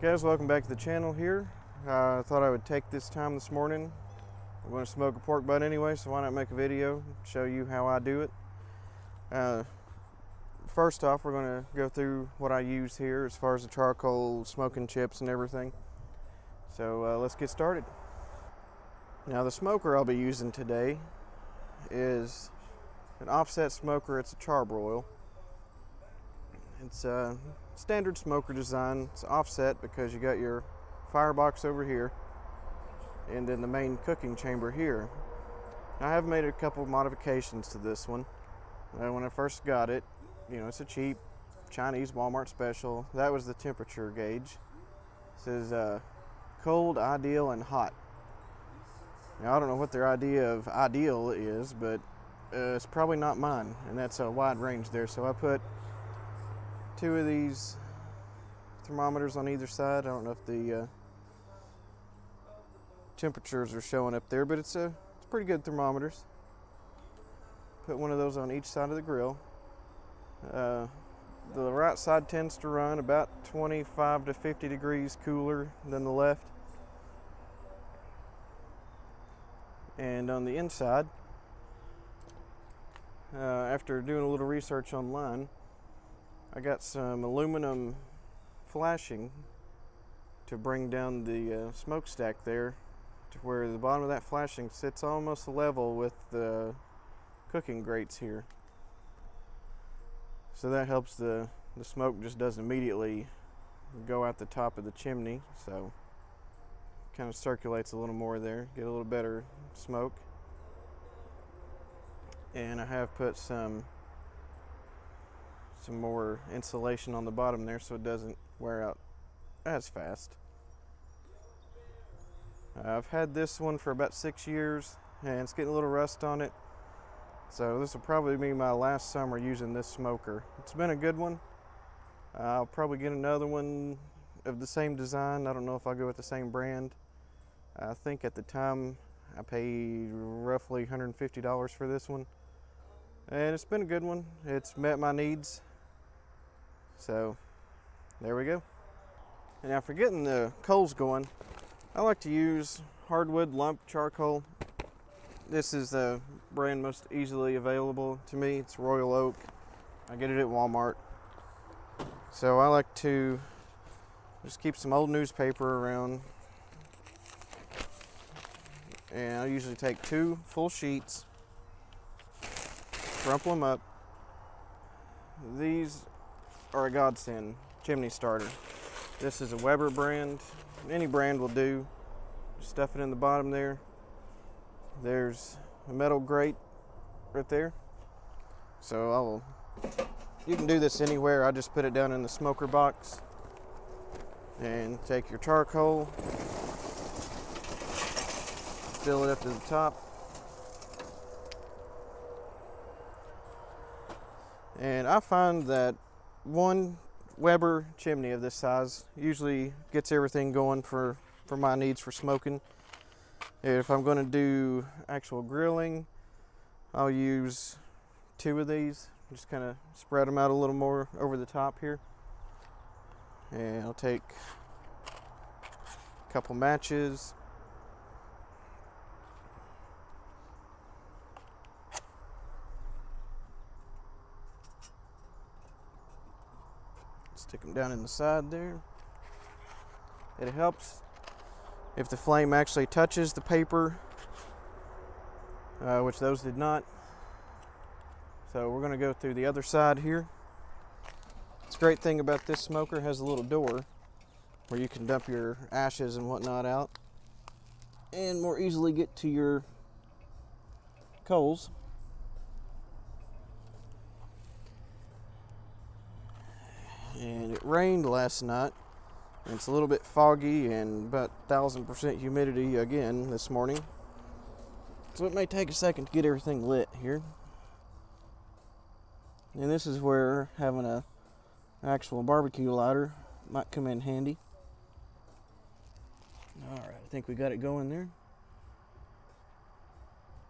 Guys, welcome back to the channel here. I thought I would take this time this morning. I'm going to smoke a pork butt anyway, so why not make a video, show you how I do it. First off, we're going to go through what I use here as far as the charcoal, smoking chips and everything. So let's get started. Now the smoker I'll be using today is an offset smoker. It's a charbroil. It's a standard smoker design. It's offset because you got your firebox over here and then the main cooking chamber here. Now, I have made a couple of modifications to this one. When I first got it, it's a cheap Chinese Walmart special. That was the temperature gauge. It says cold, ideal, and hot. Now, I don't know what their idea of ideal is, but it's probably not mine, and that's a wide range there. So I put two of these thermometers on either side. I don't know if the temperatures are showing up there, but it's pretty good thermometers. Put one of those on each side of the grill. The right side tends to run about 25 to 50 degrees cooler than the left. And on the inside, after doing a little research online, I got some aluminum flashing to bring down the smokestack there to where the bottom of that flashing sits almost level with the cooking grates here. So that helps the smoke just doesn't immediately go out the top of the chimney, so kind of circulates a little more there, get a little better smoke. And I have put some more insulation on the bottom there so it doesn't wear out as fast. I've had this one for about 6 years and it's getting a little rust on it, so this will probably be my last summer using this smoker. It's been a good one. I'll probably get another one of the same design. I don't know if I'll go with the same brand. I think at the time I paid roughly $150 for this one, and it's been a good one. It's met my needs. So there we go. And now for getting the coals going, I like to use hardwood lump charcoal. This is the brand most easily available to me. It's Royal Oak. I get it at Walmart. So I like to just keep some old newspaper around, and I usually take 2 full sheets, crumple them up. These are a godsend chimney starter. This is a Weber brand. Any brand will do. Just stuff it in the bottom there. There's a metal grate right there. So you can do this anywhere. I just put it down in the smoker box and take your charcoal, fill it up to the top. And I find that one Weber chimney of this size usually gets everything going for my needs for smoking. If I'm going to do actual grilling, I'll use 2 of these. Just kind of spread them out a little more over the top here. And I'll take a couple matches. Stick them down in the side there. It helps if the flame actually touches the paper, which those did not. So we're going to go through the other side here. It's a great thing about this smoker, it has a little door where you can dump your ashes and whatnot out and more easily get to your coals. And it rained last night. It's a little bit foggy and about 1000% humidity again this morning. So it may take a second to get everything lit here. And this is where having an actual barbecue lighter might come in handy. Alright, I think we got it going there.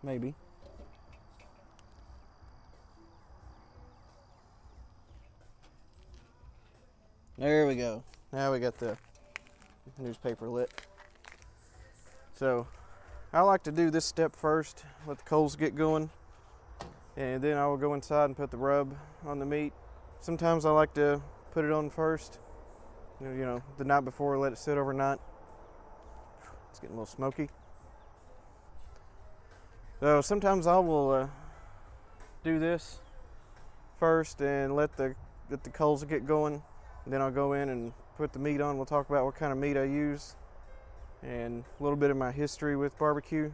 Maybe. There we go. Now we got the newspaper lit. So I like to do this step first, let the coals get going, and then I will go inside and put the rub on the meat. Sometimes I like to put it on first, you know, the night before, let it sit overnight. It's getting a little smoky. So sometimes I will do this first and let the coals get going. And then I'll go in and put the meat on. We'll talk about what kind of meat I use and a little bit of my history with barbecue.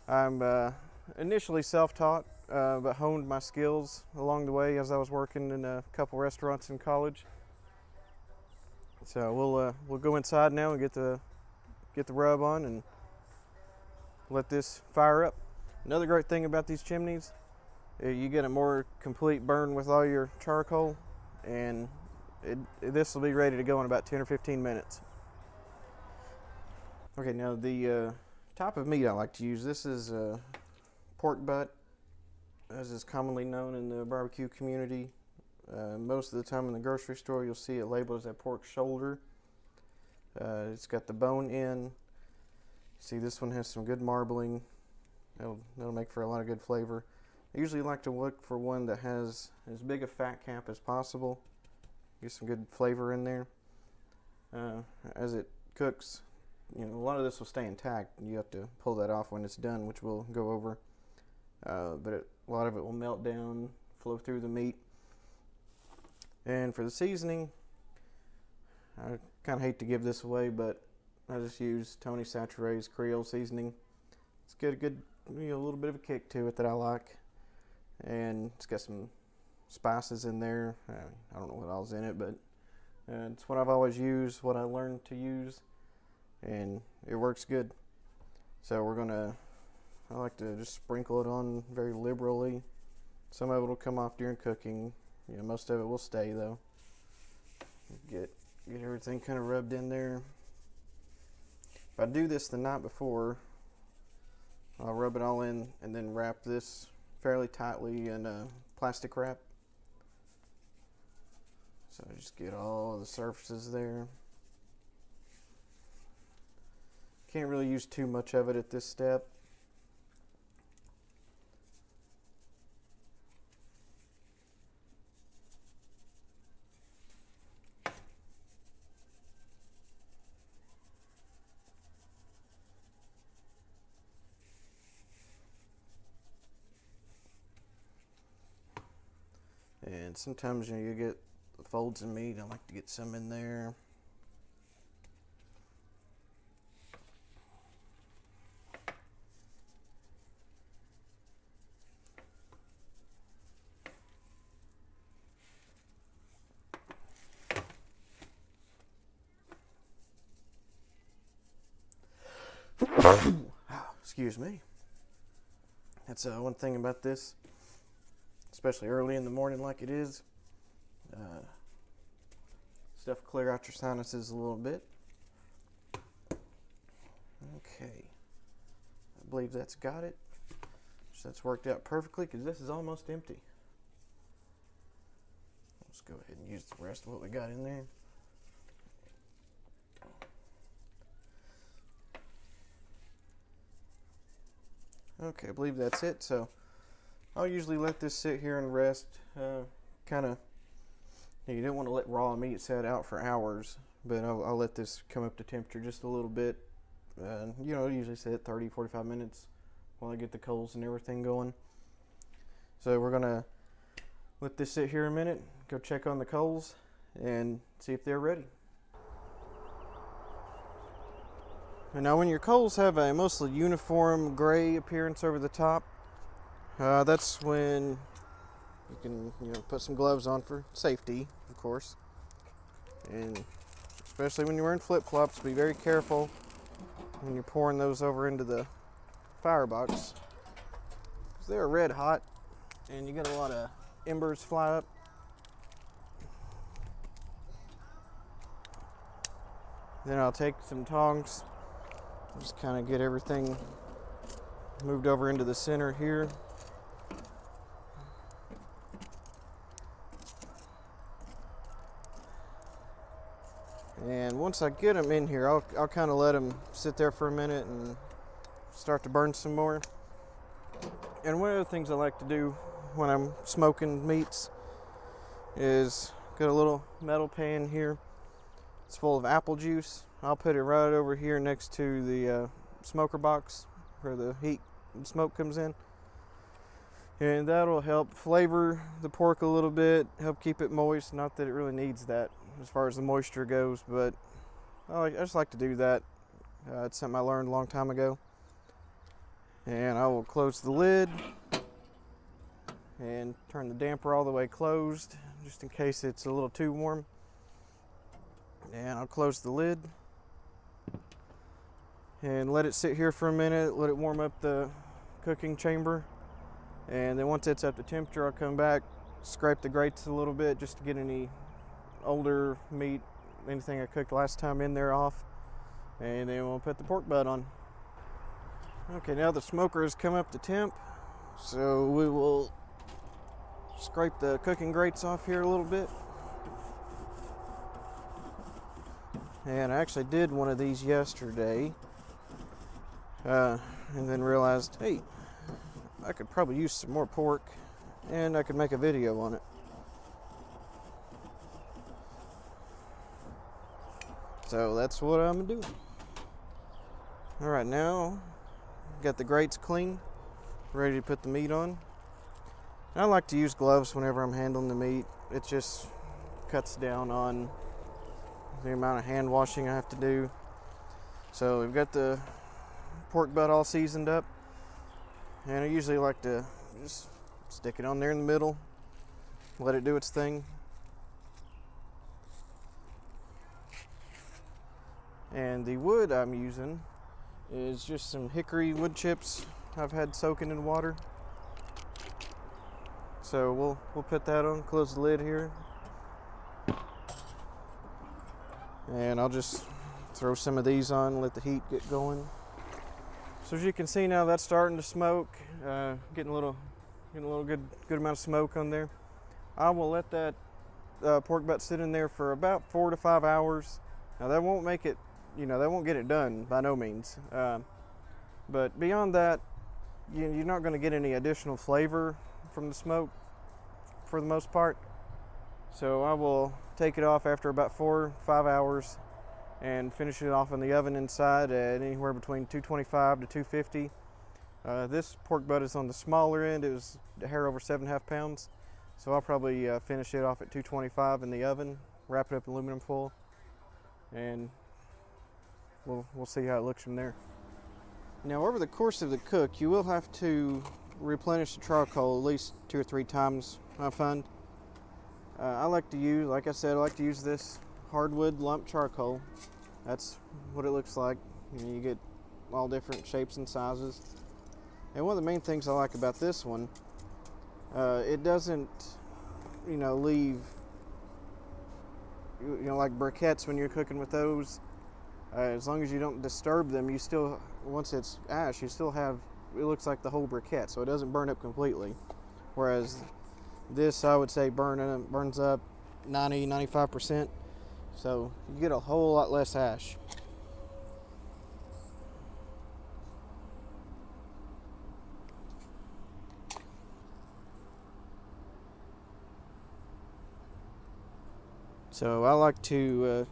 I'm initially self-taught, but honed my skills along the way as I was working in a couple restaurants in college. So we'll go inside now and get the rub on and let this fire up. Another great thing about these chimneys, you get a more complete burn with all your charcoal, and this will be ready to go in about 10 or 15 minutes. Okay, now the type of meat I like to use, this is pork butt, as is commonly known in the barbecue community. Most of the time in the grocery store you'll see it labeled as a pork shoulder. It's got the bone in. See, this one has some good marbling. That'll make for a lot of good flavor. I usually like to look for one that has as big a fat cap as possible. Get some good flavor in there. As it cooks, you know, a lot of this will stay intact. You have to pull that off when it's done, which we'll go over. But a lot of it will melt down, flow through the meat. And for the seasoning, I kind of hate to give this away, but I just use Tony Chachere's Creole seasoning. It's got a good, you know, a little bit of a kick to it that I like, and it's got some spices in there. I don't know what all's in it, but it's what I've always used, what I learned to use, and it works good. So I like to just sprinkle it on very liberally. Some of it will come off during cooking. You know, most of it will stay though. Get everything kind of rubbed in there. If I do this the night before, I'll rub it all in and then wrap this fairly tightly in a plastic wrap. So I just get all the surfaces there. Can't really use too much of it at this step. And sometimes, you know, you get folds of meat. I like to get some in there. Excuse me. That's one thing about this, especially early in the morning like it is. Stuff clear out your sinuses a little bit. Okay. I believe that's got it. So that's worked out perfectly because this is almost empty. Let's go ahead and use the rest of what we got in there. Okay, I believe that's it. So I'll usually let this sit here and rest. Kind of, you don't want to let raw meat set out for hours, but I'll let this come up to temperature just a little bit. You know, usually sit 30-45 minutes while I get the coals and everything going. So we're gonna let this sit here a minute, go check on the coals and see if they're ready. And now when your coals have a mostly uniform gray appearance over the top, that's when you can, you know, put some gloves on for safety, of course. And especially when you're wearing flip-flops, be very careful when you're pouring those over into the firebox, because they're red hot and you get a lot of embers fly up. Then I'll take some tongs, just kind of get everything moved over into the center here. And once I get them in here, I'll kind of let them sit there for a minute and start to burn some more. And one of the things I like to do when I'm smoking meats is got a little metal pan here. It's full of apple juice. I'll put it right over here next to the smoker box where the heat and smoke comes in. And that'll help flavor the pork a little bit, help keep it moist. Not that it really needs that as far as the moisture goes, but I just like to do that. It's something I learned a long time ago. And I will close the lid and turn the damper all the way closed, just in case it's a little too warm. And I'll close the lid and let it sit here for a minute, let it warm up the cooking chamber. And then once it's up to temperature, I'll come back, scrape the grates a little bit just to get any older meat, anything I cooked last time in there off. And then we'll put the pork butt on. Okay, now the smoker has come up to temp, so we will scrape the cooking grates off here a little bit. And I actually did one of these yesterday, and then realized, hey, I could probably use some more pork, and I could make a video on it. So that's what I'm doing. All right, now got the grates clean, ready to put the meat on. I like to use gloves whenever I'm handling the meat. It just cuts down on the amount of hand washing I have to do. So we've got the pork butt all seasoned up, and I usually like to just stick it on there in the middle, let it do its thing. And the wood I'm using is just some hickory wood chips I've had soaking in water. So we'll put that on, close the lid here. And I'll just throw some of these on, let the heat get going. So as you can see now, that's starting to smoke, getting a little good amount of smoke on there. I will let that pork butt sit in there for about 4 to 5 hours. Now that won't make it, that won't get it done by no means. But beyond that, you're not going to get any additional flavor from the smoke for the most part. So I will take it off after about 4 or 5 hours and finish it off in the oven inside at anywhere between 225 to 250. This pork butt is on the smaller end. It was a hair over 7.5 pounds. So I'll probably finish it off at 225 in the oven, wrap it up in aluminum foil, and we'll see how it looks from there. Now, over the course of the cook, you will have to replenish the charcoal at least 2 or 3 times, I find. I like to use, like I said, I like to use this hardwood lump charcoal. That's what it looks like. You get all different shapes and sizes. And one of the main things I like about this one, it doesn't, leave, like briquettes when you're cooking with those. As long as you don't disturb them, you still, once it's ash, you still have, it looks like the whole briquette, so it doesn't burn up completely. Whereas this, I would say, burns up 90-95%, so you get a whole lot less ash. So I like to,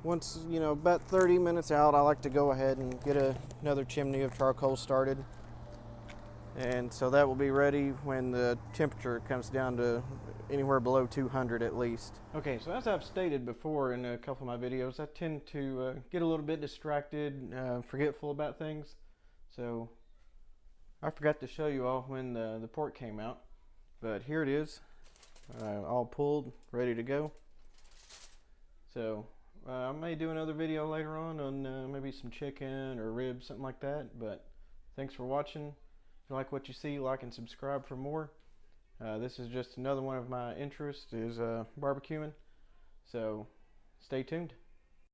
once, about 30 minutes out, I like to go ahead and get another chimney of charcoal started. And so that will be ready when the temperature comes down to anywhere below 200 at least. Okay, so as I've stated before in a couple of my videos, I tend to get a little bit distracted, forgetful about things. So I forgot to show you all when the pork came out, but here it is, all pulled, ready to go. So I may do another video later on maybe some chicken or ribs, something like that, but thanks for watching. If you like what you see, like and subscribe for more. This is just another one of my interests is barbecuing, so stay tuned.